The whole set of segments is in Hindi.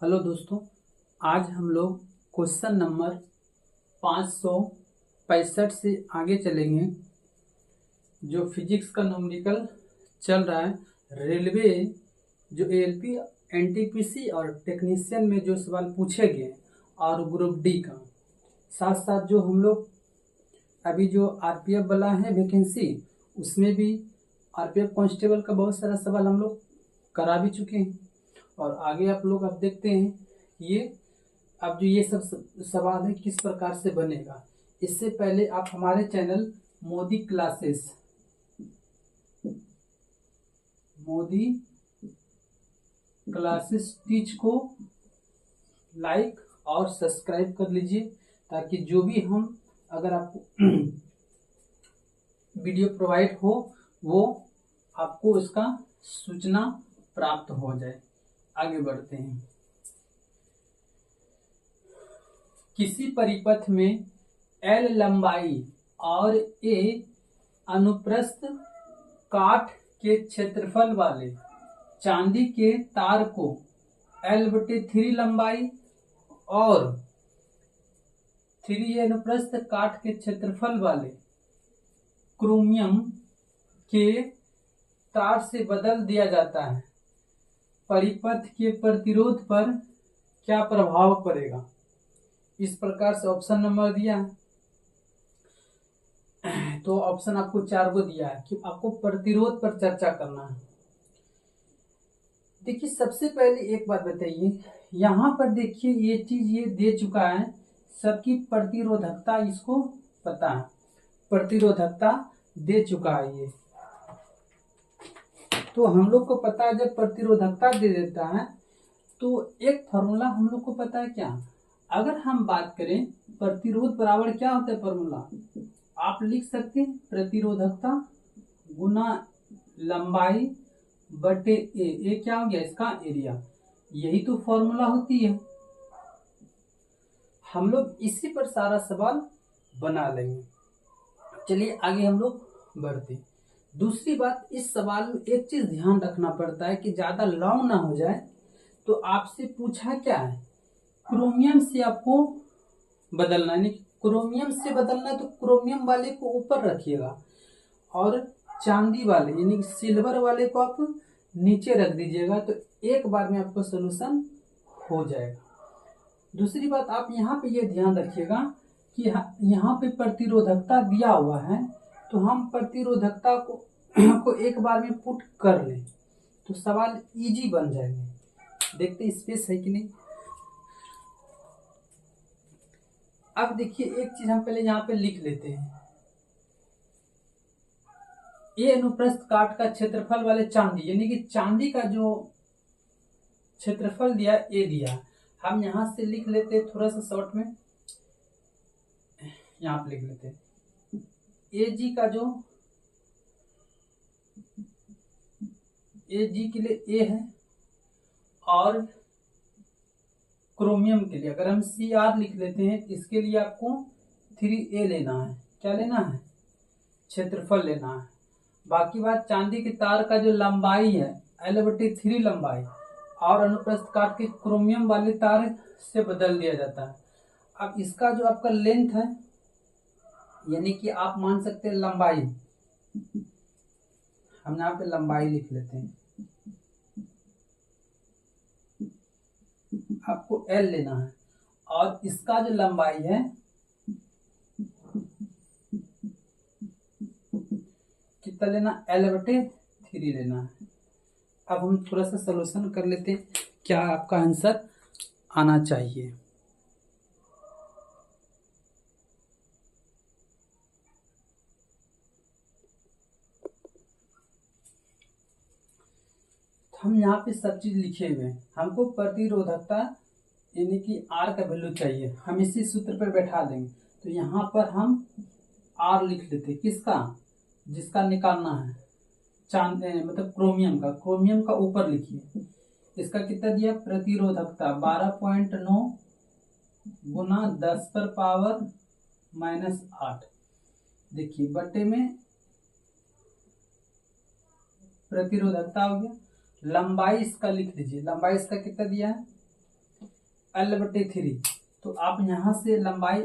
हेलो दोस्तों, आज हम लोग क्वेश्चन नंबर 565 से आगे चलेंगे। जो फिजिक्स का न्यूमेरिकल चल रहा है, रेलवे जो एएलपी, एनटीपीसी और टेक्नीशियन में जो सवाल पूछे गए और ग्रुप डी का, साथ साथ जो हम लोग अभी जो आरपीएफ वाला है वैकेंसी, उसमें भी आरपीएफ कांस्टेबल का बहुत सारा सवाल हम लोग करा भी चुके हैं। और आगे आप लोग अब देखते हैं ये अब जो ये सब सवाल है किस प्रकार से बनेगा। इससे पहले आप हमारे चैनल मोदी क्लासेस टीच को लाइक और सब्सक्राइब कर लीजिए, ताकि जो भी हम अगर आपको वीडियो प्रोवाइड हो वो आपको इसका सूचना प्राप्त हो जाए। आगे बढ़ते हैं। किसी परिपथ में L लंबाई और A अनुप्रस्थ काठ के क्षेत्रफल वाले चांदी के तार को L/3 लंबाई और 3A अनुप्रस्थ काठ के क्षेत्रफल वाले क्रोमियम के तार से बदल दिया जाता है। परिपथ के प्रतिरोध पर क्या प्रभाव पड़ेगा? इस प्रकार से ऑप्शन नंबर दिया है। तो ऑप्शन आपको 4 को दिया है कि आपको प्रतिरोध पर चर्चा करना है। देखिए, सबसे पहले एक बात बताइए, यहाँ पर देखिए ये चीज ये दे चुका है, सबकी प्रतिरोधकता इसको पता है, प्रतिरोधकता दे चुका है ये। तो हम लोग को पता है जब प्रतिरोधकता दे देता है तो एक फॉर्मूला हम लोग को पता है क्या। अगर हम बात करें प्रतिरोध बराबर क्या होता है, फॉर्मूला आप लिख सकते हैं प्रतिरोधकता गुना लंबाई बटे ए क्या हो गया, इसका एरिया। यही तो फॉर्मूला होती है। हम लोग इसी पर सारा सवाल बना लेंगे। चलिए आगे हम लोग बढ़ते। दूसरी बात, इस सवाल में एक चीज ध्यान रखना पड़ता है कि ज्यादा लॉन्ग ना हो जाए। तो आपसे पूछा क्या है, क्रोमियम से आपको बदलना है। क्रोमियम से बदलना है तो क्रोमियम वाले को ऊपर रखिएगा और चांदी वाले यानी सिल्वर वाले को आप नीचे रख दीजिएगा, तो एक बार में आपको सोल्यूशन हो जाएगा। दूसरी बात, आप यहाँ पे ये ध्यान रखिएगा कि यहाँ पे प्रतिरोधकता दिया हुआ है, तो हम प्रतिरोधकता को एक बार में पुट कर लें तो सवाल इजी बन जाएंगे। देखते हैं स्पेस है कि नहीं। अब देखिए एक चीज हम पहले यहाँ पे लिख लेते हैं। ए अनुप्रस्थ काट का क्षेत्रफल वाले चांदी, यानी कि चांदी का जो क्षेत्रफल दिया ए दिया, हम यहां से लिख लेते हैं थोड़ा सा शॉर्ट में, यहाँ पे लिख लेते हैं ए जी का जो ए जी के लिए ए है और क्रोमियम के लिए अगर हम सी आर लिख लेते हैं, इसके लिए आपको 3A लेना है। क्या लेना है? क्षेत्रफल लेना है। बाकी बात, चांदी के तार का जो लंबाई है L/3 लंबाई और अनुप्रस्थ काट के क्रोमियम वाले तार से बदल दिया जाता है। अब इसका जो आपका लेंथ है, यानी कि आप मान सकते हैं लंबाई, हम यहाँ पे लंबाई लिख लेते हैं। आपको L लेना है और इसका जो लंबाई है कितना लेना, L/3 लेना है। अब हम थोड़ा सा सॉल्यूशन कर लेते हैं, क्या आपका आंसर आना चाहिए। हम यहाँ पे सब चीज लिखे हुए हैं। हमको प्रतिरोधकता यानी कि R का वैल्यू चाहिए, हम इसी सूत्र पर बैठा देंगे। तो यहाँ पर हम R लिख लेते हैं, किसका, जिसका निकालना है मतलब क्रोमियम का ऊपर लिखिए। इसका कितना दिया, प्रतिरोधकता 12.9 गुना 10⁻⁻8, देखिए बटे में प्रतिरोधकता हो गया। लंबाई इसका लिख लीजिए, लंबाई इसका कितना दिया है L/3, तो आप यहाँ से लंबाई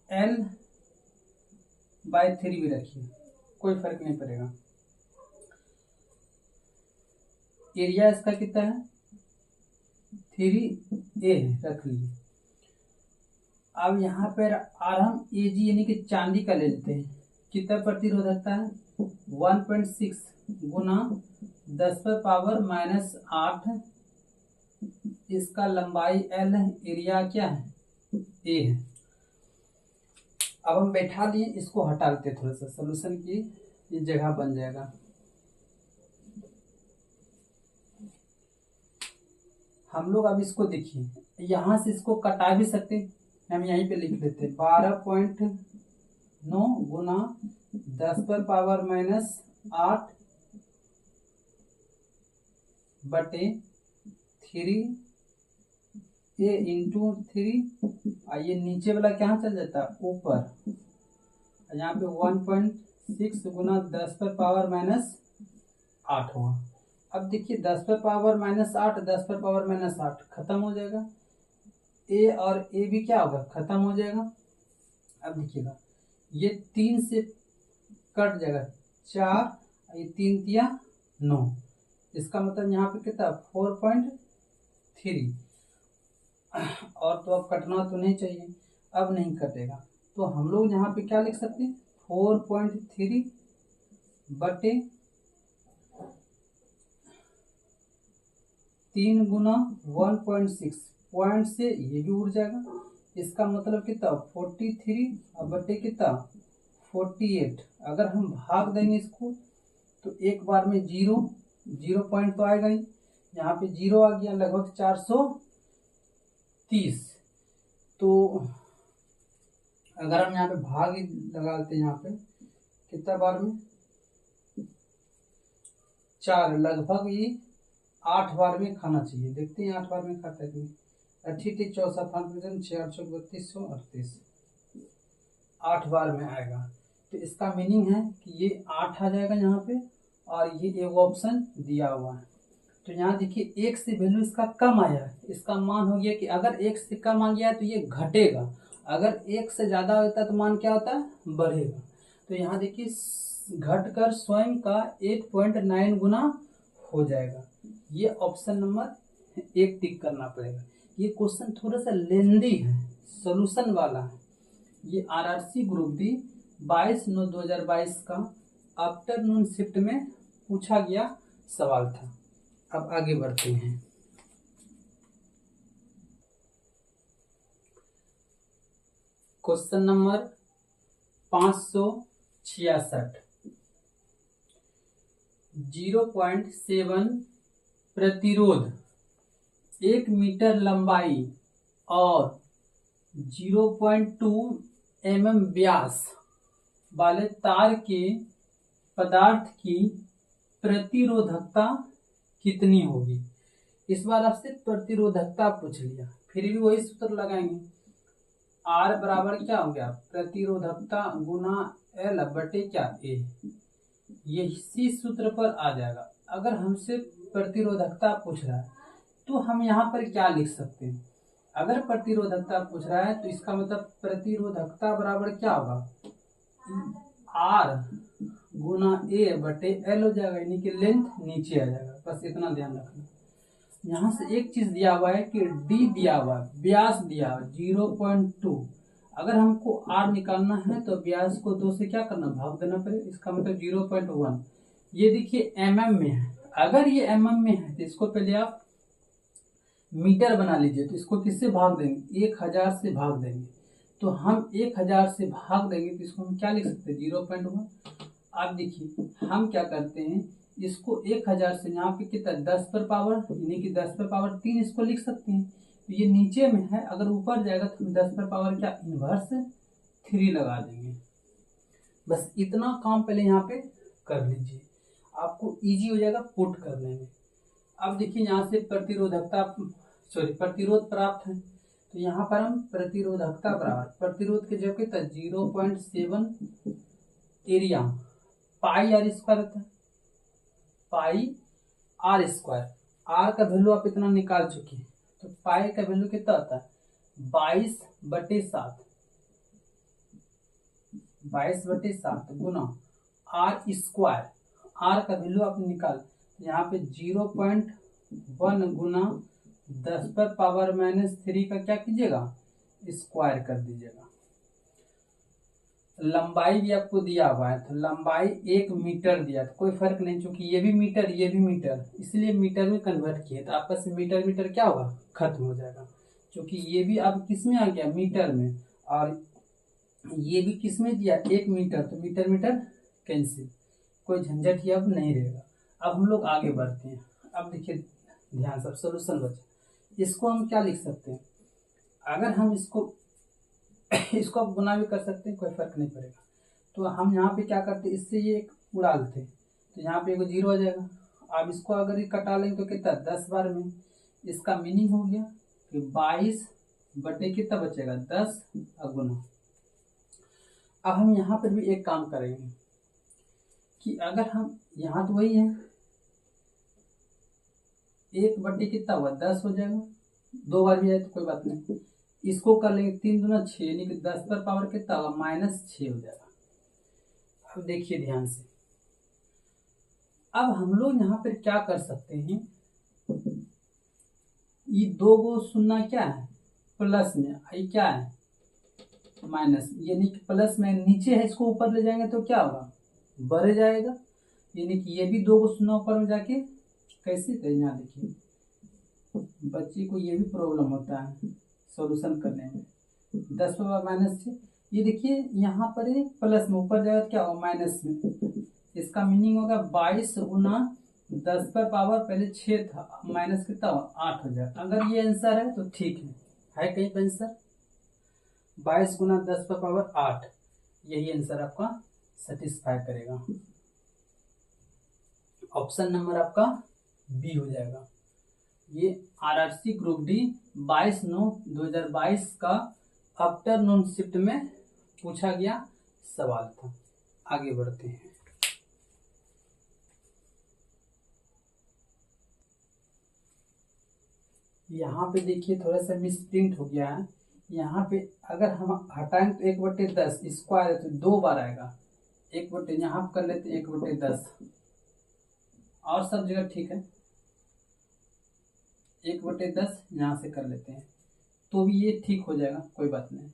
L/3 भी रखिए, कोई फर्क नहीं पड़ेगा। एरिया इसका कितना है 3A रख लीजिए। अब यहाँ पर आर हम Ag यानी कि चांदी का ले लेते हैं। कितना प्रतिरोधकता है 1.6 गुना 10⁻⁻8, इसका लंबाई L है, एरिया क्या है A है। अब हम बैठा लिए, इसको हटा लेते थोड़ा सा, सोल्यूशन की ये जगह बन जाएगा। हम लोग अब इसको देखिए, यहाँ से इसको कटा भी सकते, हम यहीं पे लिख लेते 12.9 गुना 10⁻⁻8 बटे 3A इंटू 3, ये नीचे वाला क्या चल जाता है ऊपर, यहाँ पे 1.6 गुना 10⁻⁻8 हुआ। अब देखिए 10⁻⁻8 10⁻⁻8 खत्म हो जाएगा, ए और ए भी क्या होगा खत्म हो जाएगा। अब देखिएगा ये 3 से कट जाएगा 4, ये 3 तिया 9, इसका मतलब यहाँ पे कितना 4.3, और तो अब कटना तो नहीं चाहिए, अब नहीं कटेगा, तो हम लोग यहाँ पे क्या लिख सकते हैं 4.3 बटे 3 गुना 1.6, पॉइंट से ये भी उड़ जाएगा, इसका मतलब कितना 43 और बटे कितना 48। अगर हम भाग देंगे इसको तो एक बार में 0 पॉइंट तो आएगा ही, यहाँ पे 0 आ गया, लगभग 430। तो अगर हम यहाँ पे भाग ही लगा लेते हैं, यहाँ पे कितना बार में 4, लगभग ये 8 बार में खाना चाहिए। देखते हैं 8 बार में खाता है कि 88 64 32 38, 8 बार में आएगा। तो इसका मीनिंग है कि ये 8 आ जाएगा यहाँ पे, और ये एक ऑप्शन दिया हुआ है। तो यहाँ देखिए 1 से वैल्यू इसका कम आया है, इसका मान हो गया कि अगर 1 से कम आ गया है तो ये घटेगा, अगर 1 से ज़्यादा होता है तो मान क्या होता है बढ़ेगा। तो यहाँ देखिए घटकर स्वयं का 8.9 गुना हो जाएगा। ये ऑप्शन नंबर 1 टिक करना पड़ेगा। ये क्वेश्चन थोड़ा सा लेंदी है, सॉल्यूशन वाला है। ये RRC ग्रुप डी 22/9/2022 का आफ्टरनून शिफ्ट में पूछा गया सवाल था। अब आगे बढ़ते हैं। क्वेश्चन नंबर 566, 0.7 प्रतिरोध 1 मीटर लंबाई और 0.2 mm व्यास वाले तार के पदार्थ की प्रतिरोधकता कितनी होगी। इस बार आपसे प्रतिरोधकता पूछ लिया, फिर भी वही सूत्र लगाएंगे। R बराबर क्या हो गया प्रतिरोधकता गुना L बटे क्या A, ये इसी सूत्र पर आ जाएगा। अगर हमसे प्रतिरोधकता पूछ रहा है तो हम यहाँ पर क्या लिख सकते हैं, अगर प्रतिरोधकता पूछ रहा है तो इसका मतलब प्रतिरोधकता बराबर क्या होगा R गुना A बटे L हो जाएगा, यानी कि लेंथ नीचे आ जाएगा। बस इतना ध्यान रखना। यहाँ से एक चीज दिया हुआ है कि D दिया हुआ है, व्यास दिया हुआ 0.2, अगर हमको R निकालना है तो व्यास को 2 से क्या करना भाग देना पड़ेगा, इसका मतलब 0.1। ये देखिए mm में है, अगर ये mm में है तो इसको पहले आप मीटर बना लीजिए, तो इसको किससे भाग देंगे 1000 से भाग देंगे। तो हम 1000 से भाग देंगे तो इसको हम क्या लिख सकते हैं 0.1। अब देखिए हम क्या करते हैं, इसको 1000 से यहाँ पे कितना 10 पर पावर यानी कि 10 पर पावर 3 इसको लिख सकते हैं। तो ये नीचे में है, अगर ऊपर जाएगा तो 10 पर पावर क्या इनवर्स 3 लगा देंगे। बस इतना काम पहले यहाँ पे कर लीजिए, आपको इजी हो जाएगा पुट करने में। अब देखिए यहाँ से प्रतिरोध प्राप्त है, तो यहाँ पर हम प्रतिरोधकता बराबर प्रतिरोध के जगह कितना 0.7 एरिया पाई आर स्क्वायर होता है, पाई आर स्क्वायर। आर का वैल्यू आप इतना निकाल चुके हैं, तो पाई का वैल्यू कितना होता है 22/7 22/7 गुना r²। r का वैल्यू आप निकाल, यहाँ पे 0.1 गुना 10⁻³ का क्या कीजिएगा, स्क्वायर कर दीजिएगा। लंबाई भी आपको दिया हुआ है, तो लंबाई 1 मीटर दिया, तो कोई फर्क नहीं, क्योंकि ये भी मीटर ये भी मीटर, इसलिए मीटर में कन्वर्ट किए, तो आपस में मीटर मीटर क्या होगा, खत्म हो जाएगा। क्योंकि ये भी अब किस में आ गया, मीटर में, और ये भी किस में दिया, 1 मीटर, तो मीटर मीटर कैंसिल, कोई झंझट ही अब नहीं रहेगा। अब हम लोग आगे बढ़ते हैं। अब देखिए ध्यान से, सोल्यूशन बचा, इसको हम क्या लिख सकते हैं, अगर हम इसको आप गुना भी कर सकते हैं, कोई फर्क नहीं पड़ेगा। तो हम यहाँ पे क्या करते हैं, इससे ये एक उड़ा लेते, तो यहाँ पे 0 आ जाएगा। अब इसको अगर ये कटा लेंगे तो कितना, 10 बार में, इसका मीनिंग हो गया कि 22 कितना बचेगा, 10 गुना। अब हम यहाँ पर भी एक काम करेंगे कि अगर हम यहाँ, तो वही है 1 कितना हुआ, 10 हो जाएगा, 2 बार भी आए तो कोई बात नहीं। इसको कर लेंगे 3 दूना 6, यानी कि 10 पर पावर कितना होगा, -6 हो जाएगा। अब देखिए ध्यान से, अब हम लोग यहाँ पर क्या कर सकते हैं, ये 2 गो शून्य क्या है, प्लस में, ये क्या है, माइनस, यानी कि प्लस में नीचे है, इसको ऊपर ले जाएंगे तो क्या होगा, बढ़ जाएगा, यानी कि ये भी 2 गो शून्य ऊपर में जाके कैसे करें, यहाँ देखिए बच्चे को ये भी प्रॉब्लम होता है सॉल्यूशन करने में, 10 पर -6, ये देखिए यहाँ पर ये प्लस में ऊपर जाएगा क्या होगा, माइनस में, इसका मीनिंग होगा 22 गुना 10 पर पावर पहले 6 था, माइनस कितना होगा, 8 हो जाएगा। अगर ये आंसर है तो ठीक है कहीं पर आंसर, 22 गुना 10 पर पावर 8, यही आंसर आपका सेटिस्फाई करेगा। ऑप्शन नंबर आपका बी हो जाएगा। ये RRC ग्रुप डी 22/9/2022 का आफ्टरनून शिफ्ट में पूछा गया सवाल था। आगे बढ़ते हैं। यहाँ पे देखिए थोड़ा सा मिसप्रिंट हो गया है, यहाँ पे अगर हम हटाएं तो 1/10 स्क्वायर है तो 2 बार आएगा, 1/, यहाँ कर लेते 1/10, और सब जगह ठीक है, 1/10 यहाँ से कर लेते हैं तो भी ये ठीक हो जाएगा, कोई बात नहीं।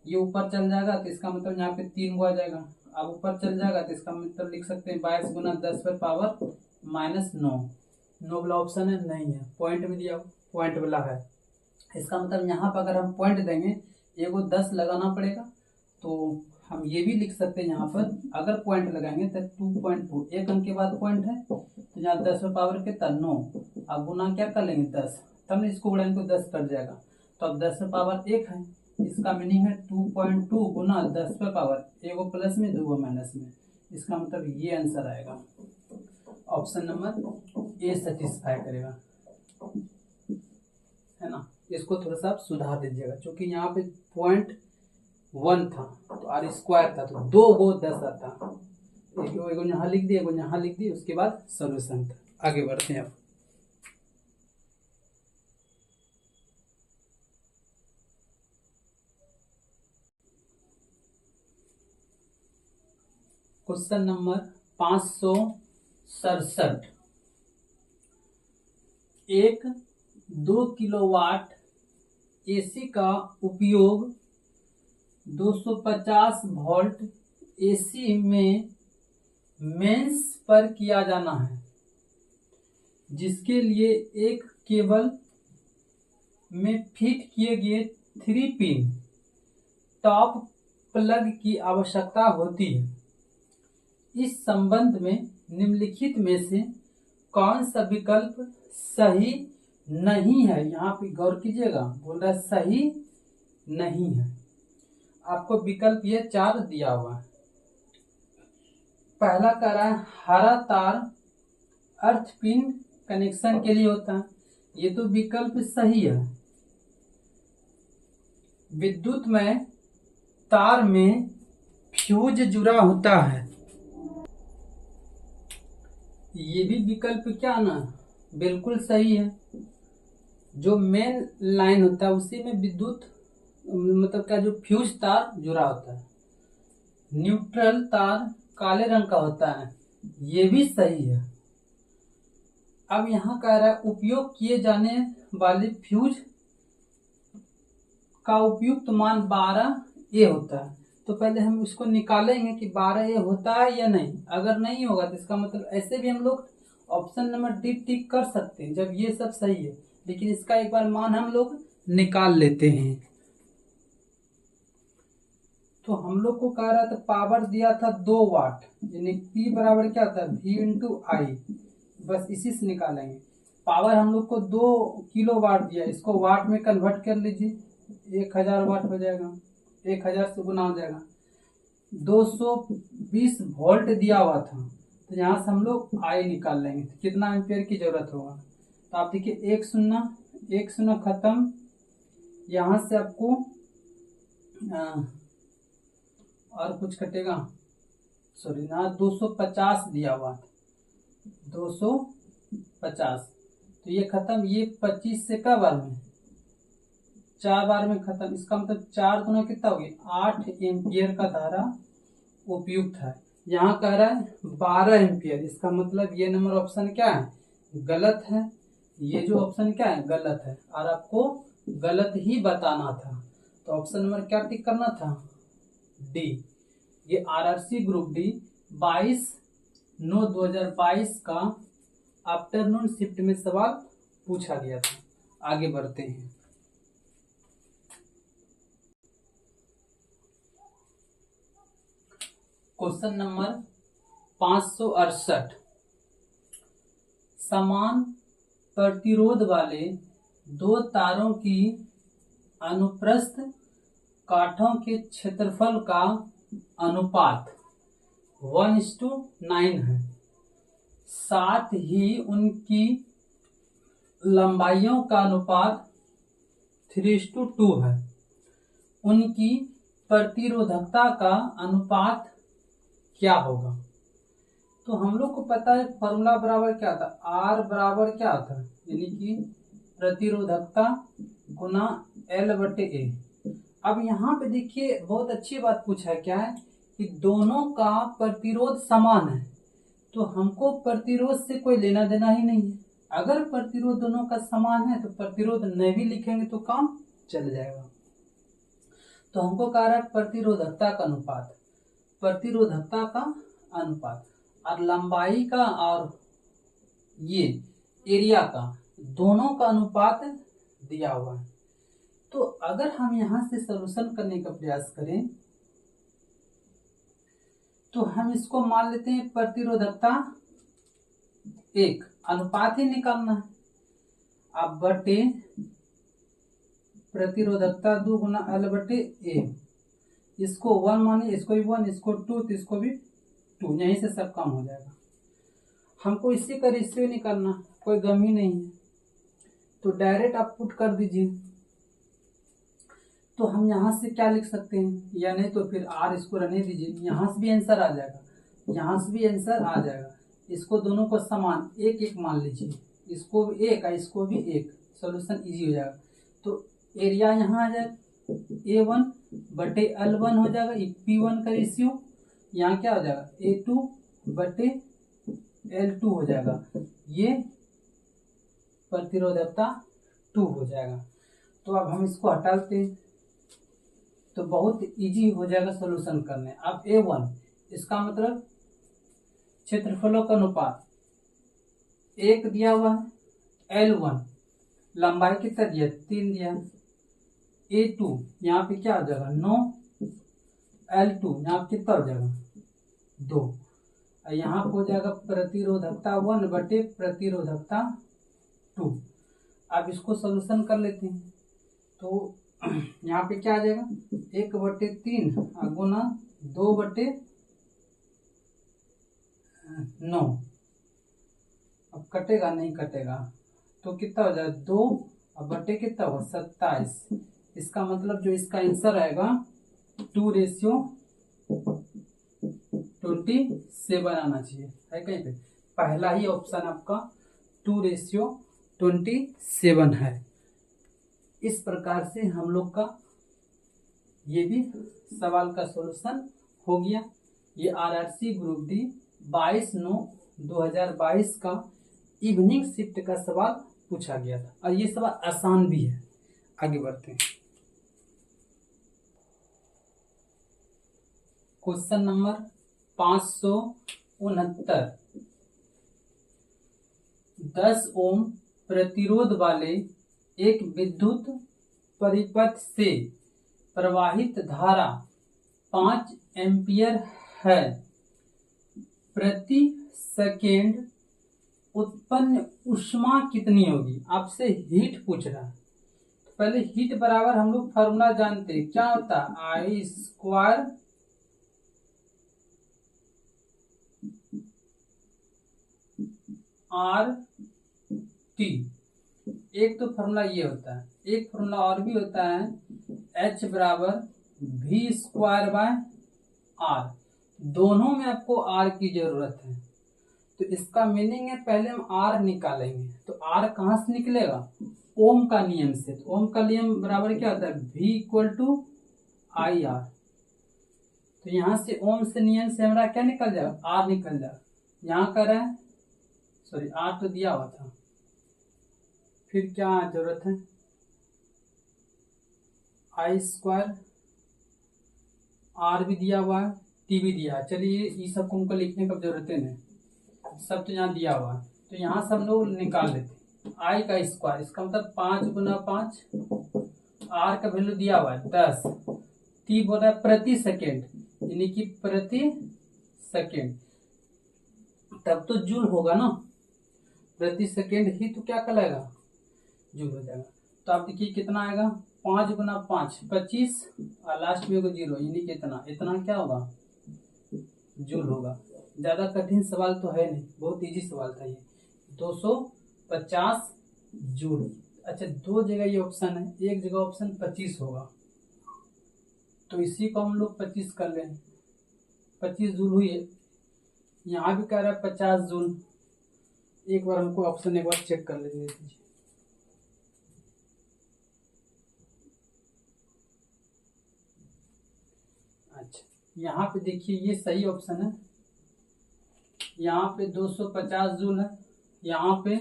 ये ऊपर चल जाएगा तो इसका मतलब यहाँ पे 3 गो आ जाएगा, अब ऊपर चल जाएगा तो इसका मतलब लिख सकते हैं 22 गुना 10 पर पावर -9। नो वाला ऑप्शन है, नहीं है, पॉइंट में दिया, पॉइंट वाला है, इसका मतलब यहाँ पर अगर हम पॉइंट देंगे, एगो 10 लगाना पड़ेगा, तो हम ये भी लिख सकते हैं यहाँ पर, अगर पॉइंट लगाएंगे तो 2.2, 1 अंक के बाद पॉइंट है, तो यहाँ 10 पर पावर कितना 9, अब गुना क्या कर लेंगे 10, तब ना इसको उड़ाएंगे तो 10 कट जाएगा, तो अब 10 पर पावर 1 है, इसका मीनिंग है 2.2 गुना 10 पर पावर, एगो प्लस में 2 माइनस में, इसका मतलब ये आंसर आएगा, ऑप्शन नंबर ए सेटिस्फाई करेगा, है ना। इसको थोड़ा सा आप सुधार दीजिएगा, क्योंकि यहाँ पे 0.1 था तो r² था, तो 2 गो 10 आता, एगो यहाँ लिख दिए, एगो यहाँ लिख दिए, उसके बाद सॉल्यूशन था। आगे बढ़ते हैं अब। क्वेश्चन नंबर 567, एक 2 किलोवाट एसी का उपयोग 250 वोल्ट एसी में मेंस पर किया जाना है, जिसके लिए एक केबल में फिट किए गए 3 पिन टॉप प्लग की आवश्यकता होती है। इस संबंध में निम्नलिखित में से कौन सा विकल्प सही नहीं है, यहाँ पे गौर कीजिएगा, बोल रहा है सही नहीं है। आपको विकल्प ये 4 दिया हुआ है। पहला कह रहा है हरा तार अर्थ पिन कनेक्शन के लिए होता है, ये तो विकल्प सही है। विद्युत में तार में फ्यूज जुड़ा होता है, ये भी विकल्प क्या ना, बिल्कुल सही है। जो मेन लाइन होता है उसी में विद्युत मतलब क्या, जो फ्यूज तार जुड़ा होता है। न्यूट्रल तार काले रंग का होता है, ये भी सही है। अब यहाँ कह रहा है उपयोग किए जाने वाले फ्यूज का उपयुक्त मान 12A होता है। तो पहले हम इसको निकालेंगे कि 12A होता है या नहीं। अगर नहीं होगा तो इसका मतलब ऐसे भी हम लोग ऑप्शन नंबर डी टिक कर सकते हैं जब ये सब सही है, लेकिन इसका एक बार मान हम लोग निकाल लेते हैं। तो हम लोग को कह रहा था पावर दिया था 2 वाट, यानी P बराबर क्या होता है V इंटू आई, बस इसी से निकालेंगे। पावर हम लोग को 2 किलो वाट दिया, इसको वाट में कन्वर्ट कर लीजिए, 1000 वाट हो जाएगा, 1000 से गुना हो जाएगा। 220 वोल्ट दिया हुआ था, तो यहाँ से हम लोग आई निकाल लेंगे, तो कितना एम्पियर की जरूरत होगा। तो आप देखिए 1 शून्य खत्म, यहाँ से आपको और कुछ कटेगा, सॉरी ना, 250 दिया हुआ, 250, तो ये खत्म, ये 25 से क्या बार में, 4 बार में खत्म। इसका मतलब 4 गुना कितना हो गया, 8 एम्पियर का धारा उपयुक्त है। यहाँ कह रहा है 12 एम्पियर, इसका मतलब ये नंबर ऑप्शन क्या है, गलत है। ये जो ऑप्शन क्या है, गलत है, और आपको गलत ही बताना था। तो ऑप्शन नंबर क्या टिक करना था, डी। ये आरआरसी ग्रुप डी 22/9/2022 का आफ्टरनून शिफ्ट में सवाल पूछा गया था। आगे बढ़ते हैं। क्वेश्चन नंबर 568, समान प्रतिरोध वाले 2 तारों की अनुप्रस्थ काठों के क्षेत्रफल का अनुपात 1:9 है, साथ ही उनकी लंबाइयों का अनुपात 3:2 है। उनकी प्रतिरोधकता का अनुपात क्या होगा। तो हम लोग को पता है फॉर्मूला बराबर क्या था, आर बराबर क्या था, यानी कि प्रतिरोधकता गुना L/A। अब यहाँ पे देखिए बहुत अच्छी बात पूछा है, क्या है कि दोनों का प्रतिरोध समान है, तो हमको प्रतिरोध से कोई लेना देना ही नहीं है। अगर प्रतिरोध दोनों का समान है तो प्रतिरोध नहीं भी लिखेंगे तो काम चल जाएगा। तो हमको कह रहा है प्रतिरोधकता का अनुपात, प्रतिरोधकता का अनुपात, और लंबाई का और ये एरिया का दोनों का अनुपात दिया हुआ है। तो अगर हम यहां से सॉल्यूशन करने का प्रयास करें तो हम इसको मान लेते हैं प्रतिरोधकता 1, अनुपात ही निकालना है, अब बटे प्रतिरोधकता 2 गुना L/A। इसको 1 मानिए, इसको भी 1, इसको 2, तो इसको भी 2, यहीं से सब काम हो जाएगा। हमको इसी का रेशियो निकालना, कोई गम ही नहीं है, तो डायरेक्ट आप पुट कर दीजिए। तो हम यहाँ से क्या लिख सकते हैं, या नहीं तो फिर आर इसको रहने दीजिए, यहाँ से भी आंसर आ जाएगा, यहाँ से भी आंसर आ जाएगा। इसको दोनों को समान 1-1 मान लीजिए, इसको भी 1 और इसको भी 1, सॉल्यूशन इजी हो जाएगा। तो एरिया यहाँ आ जाएगा A1/L1 हो जाएगा, P1 का रेशियो, यहाँ क्या हो जाएगा A2/L2 हो जाएगा, ये प्रतिरोधकता 2 हो जाएगा। तो अब हम इसको हटा देते हैं, तो बहुत इजी हो जाएगा सॉल्यूशन करने। अब A1, इसका मतलब क्षेत्रफलों का अनुपात 1 दिया हुआ है, L1 लंबाई कितना दिया, 3 दिया, A2 यहाँ पे क्या हो जाएगा 9, L2 यहाँ पे कितना हो जाएगा 2, और यहाँ पे हो जाएगा प्रतिरोधकता 1 बटे प्रतिरोधकता 2। अब इसको सॉल्यूशन कर लेते हैं, तो यहाँ पे क्या आ जाएगा 1/3 गुना 2/9, अब कटेगा नहीं कटेगा, तो कितना हो जाएगा 2 और बटे कितना होगा 27। इसका मतलब जो इसका आंसर आएगा 2:27 आना चाहिए, है कहीं पे पहला ही ऑप्शन आपका 2:27 है। इस प्रकार से हम लोग का ये भी सवाल का सॉल्यूशन हो गया। ये आरआरसी ग्रुप डी 22/9/2022 का इवनिंग शिफ्ट का सवाल पूछा गया था और ये सवाल आसान भी है। आगे बढ़ते हैं। Question number 569। 10 ओम प्रतिरोध वाले एक विद्युत परिपथ से प्रवाहित धारा 5 एम्पियर है। प्रति सेकेंड उत्पन्न ऊष्मा कितनी होगी? आपसे हीट पूछ रहा है। तो पहले हीट बराबर हम लोग फॉर्मूला जानते हैं, क्या होता है? I² RT। एक तो फॉर्मूला ये होता है, एक फॉर्मूला और भी होता है H बराबर V²/R। दोनों में आपको R की जरूरत है। तो इसका मीनिंग है पहले हम R निकालेंगे। तो R कहाँ से निकलेगा? ओम का नियम से। तो ओम का नियम बराबर क्या होता है? V=IR। तो यहाँ से ओम से नियम से हमारा क्या निकल जाएगा? R निकल जाएगा। यहाँ कर रहा है, सॉरी R तो दिया हुआ था, फिर क्या जरूरत है? I² R भी दिया हुआ है, T भी दिया है। चलिए ये सब को हमको लिखने का जरूरत नहीं, सब तो यहाँ दिया हुआ है। तो यहाँ से हम लोग निकाल लेते। I का स्क्वायर, इसका मतलब 5 × 5। R का वैल्यू दिया हुआ है 10। T बोल रहा है प्रति सेकेंड, यानी कि प्रति सेकेंड, तब तो जूल होगा ना। प्रति सेकेंड ही तो क्या कहलाएगा? जूल हो जाएगा। तो आप देखिए कितना आएगा? 5 × 5 25 और लास्ट में 0, यानी कि इतना क्या होगा? जूल होगा। ज्यादा कठिन सवाल तो है नहीं, बहुत इजी सवाल था ये। 250 जूल। अच्छा, दो जगह ये ऑप्शन है, एक जगह ऑप्शन 25 होगा, तो इसी को हम लोग 25 कर लें। 25 जूल हुई है। यहाँ भी कह रहा है 50 जूल। एक बार हमको ऑप्शन एक बार चेक कर लेने दीजिए। अच्छा, यहाँ पे देखिए ये सही ऑप्शन है। यहाँ पे 250 जूल है, यहाँ पे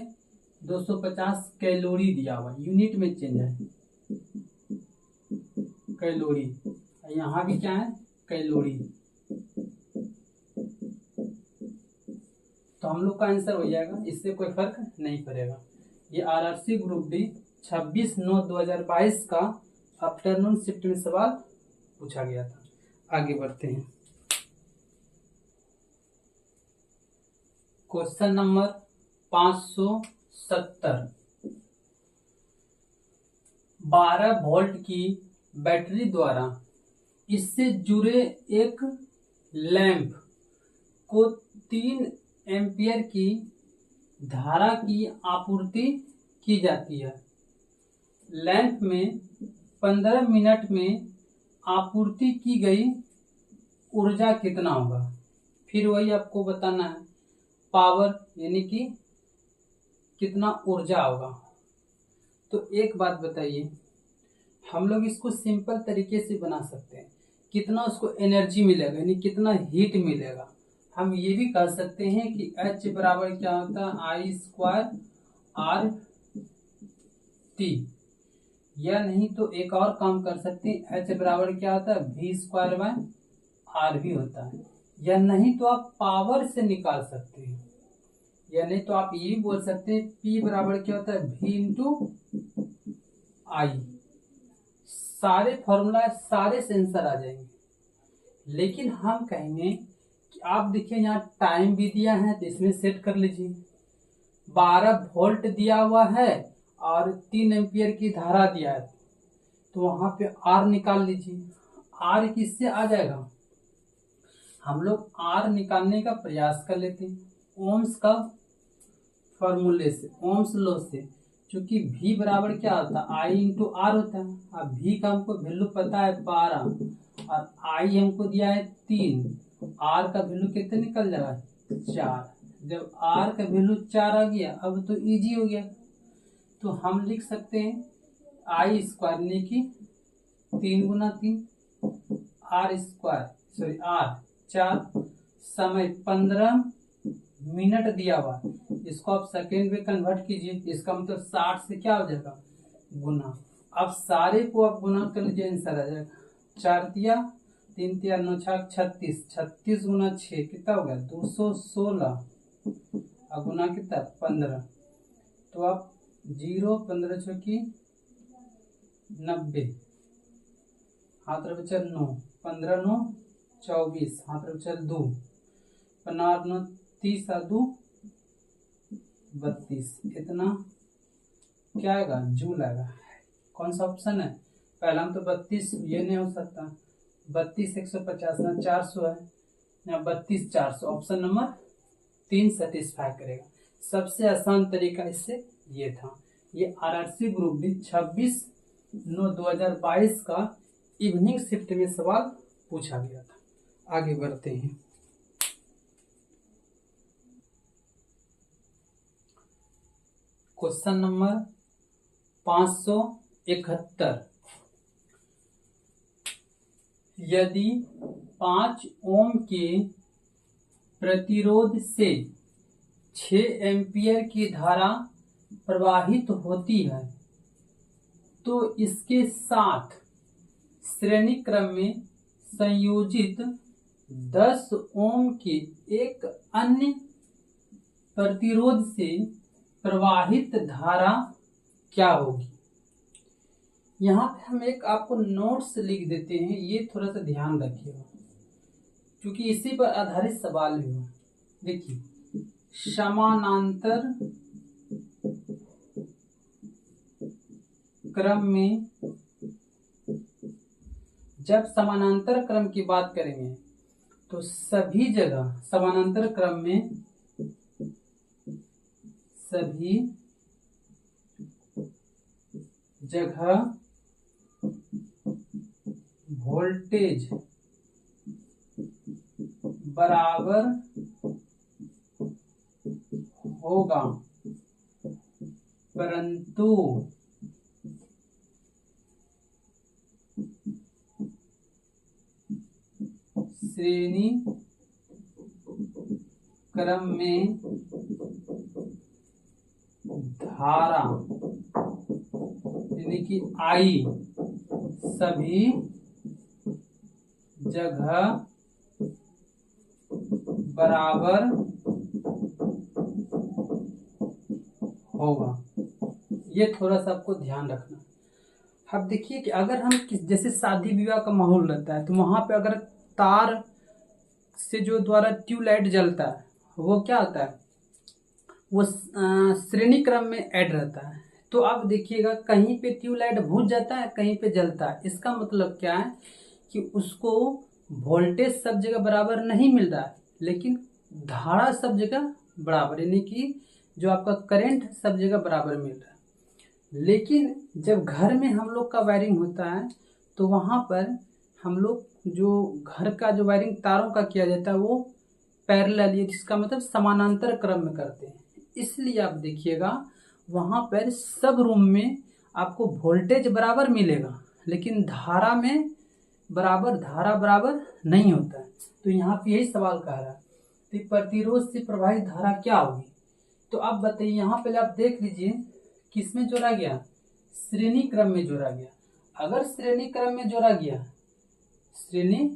250 कैलोरी दिया हुआ, यूनिट में चेंज है कैलोरी। यहाँ भी क्या है? कैलोरी। तो हम लोग का आंसर हो जाएगा, इससे कोई फर्क नहीं पड़ेगा। ये आरआरसी ग्रुप डी 26/9/2022 का आफ्टरनून शिफ्ट में सवाल पूछा गया था। आगे बढ़ते हैं। Question number 570। 12 वोल्ट की बैटरी द्वारा इससे जुड़े एक लैंप को 3 एम्पियर की धारा की आपूर्ति की जाती है। लैंप में 15 मिनट में आपूर्ति की गई ऊर्जा कितना होगा? फिर वही आपको बताना है, पावर यानी कि कितना ऊर्जा होगा। तो एक बात बताइए, हम लोग इसको सिंपल तरीके से बना सकते हैं। कितना उसको एनर्जी मिलेगा, यानी कितना हीट मिलेगा। हम ये भी कह सकते हैं कि H बराबर क्या होता है? I² RT। या नहीं तो एक और काम कर सकते हैं, H बराबर क्या होता है? V²/R भी होता है। या नहीं तो आप पावर से निकाल सकते हैं, या नहीं तो आप ये भी बोल सकते हैं P बराबर क्या होता है? V × I। सारे फॉर्मूला सारे से आंसर आ जाएंगे। लेकिन हम कहेंगे कि आप देखिए यहाँ टाइम भी दिया है, तो इसमें सेट कर लीजिए। 12 वोल्ट दिया हुआ है और 3 एम्पियर की धारा दिया है, तो वहां पे R निकाल लीजिए। R किससे आ जाएगा? हम लोग R निकालने का प्रयास कर लेते हैं ओम्स का फॉर्मूले से, ओम्स लॉ से। क्योंकि V बराबर क्या होता है? I × R होता है। अब V का हमको वैल्यू पता है 12 और I हमको दिया है 3। R का वैल्यू कितने निकल जाएगा? 4। जब R का वैल्यू 4 आ गया, अब तो इजी हो गया। तो हम लिख सकते हैं I² यानी कि 3 × 3 आर स्क्वायर सॉरी आर 4, समय 15 मिनट दिया हुआ, इसको आप सेकेंड में कन्वर्ट कीजिए, इसका मतलब 60 से क्या हो जाएगा गुना। अब सारे को आप गुना कर लीजिए, आंसर आ जाएगा 4 तिया 3 तिया 9 छक 36, 36 गुना 6 कितना हो गया 216, और गुना कितना 15, तो आप 0 15 चौकी 90, हाथ रख चल 9 15 9 24, हाथ रख चल 2 15 9 30 2 32, इतना क्या आएगा जूल आएगा। कौन सा ऑप्शन है पहला में तो 32 ये नहीं हो सकता, 32 150 ना 400 है या 32 400, ऑप्शन नंबर 3 सेटिस्फाई करेगा। सबसे आसान तरीका इससे ये था। ये आरआरसी ग्रुप डी 26/9/2022 का इवनिंग शिफ्ट में सवाल पूछा गया था। आगे बढ़ते हैं। क्वेश्चन नंबर 571, यदि 5 ओम के प्रतिरोध से 6 एम्पियर की धारा प्रवाहित होती है तो इसके साथ श्रेणी क्रम में संयोजित 10 ओम के एक अन्य प्रतिरोध से प्रवाहित धारा क्या होगी। यहाँ पे हम एक आपको नोट्स लिख देते हैं, ये थोड़ा सा ध्यान रखिएगा क्योंकि इसी पर आधारित सवाल भी हुआ। देखिए, समानांतर क्रम में, जब समानांतर क्रम की बात करेंगे तो सभी जगह समानांतर क्रम में सभी जगह वोल्टेज बराबर होगा, परंतु श्रेणी क्रम में धारा यानी कि आई सभी जगह बराबर होगा। ये थोड़ा सा आपको ध्यान रखना। अब देखिए कि अगर हम जैसे शादी विवाह का माहौल रहता है तो वहां पे अगर तार से जो द्वारा ट्यूबलाइट जलता है वो क्या होता है, वो श्रेणी क्रम में ऐड रहता है। तो अब देखिएगा कहीं पे ट्यूबलाइट बुझ जाता है, कहीं पे जलता है। इसका मतलब क्या है कि उसको वोल्टेज सब जगह बराबर नहीं मिल रहा है, लेकिन धारा सब जगह बराबर, यानी कि जो आपका करंट सब जगह बराबर मिल रहा है। लेकिन जब घर में हम लोग का वायरिंग होता है तो वहाँ पर हम लोग जो घर का जो वायरिंग तारों का किया जाता है वो पैरेलल, जिसका मतलब समानांतर क्रम में करते हैं। इसलिए आप देखिएगा वहाँ पर सब रूम में आपको वोल्टेज बराबर मिलेगा, लेकिन धारा में धारा बराबर नहीं होता है। तो यहाँ पे यही सवाल कह रहा है कि प्रतिरोध से प्रवाहित धारा क्या होगी। तो आप बताइए, यहाँ पहले आप देख लीजिए किस में जोड़ा गया, श्रेणी क्रम में जोड़ा गया। अगर श्रेणी क्रम में जोड़ा गया, श्रेणी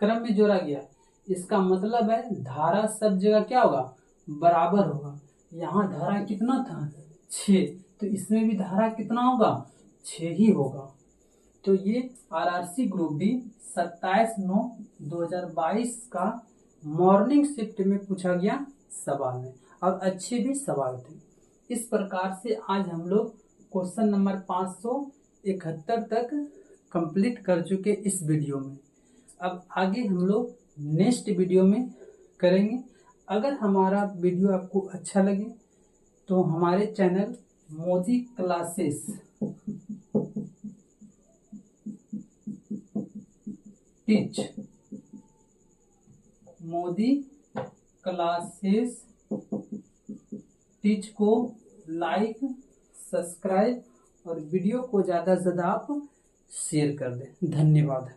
क्रम में जोड़ा गया, इसका मतलब है धारा सब जगह क्या होगा बराबर होगा। यहाँ धारा कितना था 6, तो इसमें भी धारा कितना होगा 6 ही होगा। तो ये आरआरसी ग्रुप डी 27/9/2022 का मॉर्निंग शिफ्ट में पूछा गया सवाल है और अच्छे भी सवाल थे। इस प्रकार से आज हम लोग क्वेश्चन नंबर 571 तक कंप्लीट कर चुके इस वीडियो में। अब आगे हम लोग नेक्स्ट वीडियो में करेंगे। अगर हमारा वीडियो आपको अच्छा लगे तो हमारे चैनल मोदी क्लासेस टीच को लाइक, सब्सक्राइब और वीडियो को ज़्यादा से ज़्यादा आप शेयर कर दें। धन्यवाद।